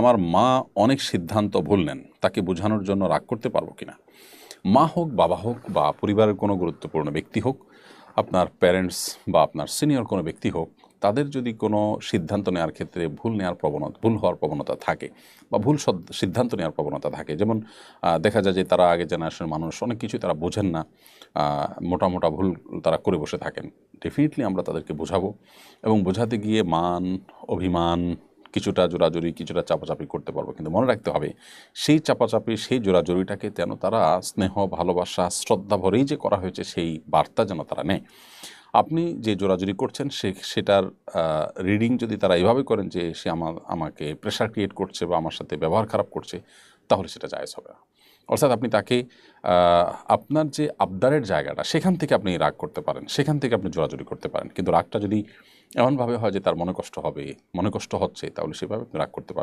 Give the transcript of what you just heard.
আমার মা অনেক সিদ্ধান্ত ভুল নেন, তাকে বোঝানোর জন্য রাগ করতে পারবো কিনা? মা হোক, বাবা হোক, বা পরিবারের কোনো গুরুত্বপূর্ণ ব্যক্তি হোক, আপনার প্যারেন্টস বা আপনার সিনিয়র কোনো ব্যক্তি হোক, তাদের যদি কোনো সিদ্ধান্ত নেওয়ার ক্ষেত্রে ভুল হওয়ার প্রবণতা থাকে বা সিদ্ধান্ত নেওয়ার প্রবণতা থাকে, যেমন দেখা যায় যে তারা আগে জেনারেশনের মানুষ, অনেক কিছু তারা বোঝেন না, মোটা মোটা ভুল তারা করে বসে থাকেন। ডেফিনেটলি আমরা তাদেরকে বোঝাবো, এবং বোঝাতে গিয়ে মান, অভিমান, কিছুটা জোরাজুরি, কিছুটা চাপাচাপি করতে পারবো, কিন্তু মনে রাখতে হবে সেই চাপাচাপি, সেই জোরাজুরিটাকে যেন তারা স্নেহ, ভালোবাসা, শ্রদ্ধা ভরেই যে করা হয়েছে সেই বার্তা যেন তারা নেয়। আপনি যে জোরাজুরি করছেন সেটার রিডিং যদি তারা এভাবে করেন যে সে আমাকে প্রেশার ক্রিয়েট করছে বা আমার সাথে ব্যবহার খারাপ করছে, তাহলে সেটা জায়েজ হবে না। অর্থাৎ আপনি তাকে আপনার যে আবদারের জায়গাটা, সেখান থেকে আপনি রাগ করতে পারেন, সেখান থেকে আপনি জোরাজুরি করতে পারেন, কিন্তু রাগটা যদি এমনভাবে হয় যে তার মনে কষ্ট হচ্ছে, তাহলে সেভাবে আপনি রাগ করতে পারেন।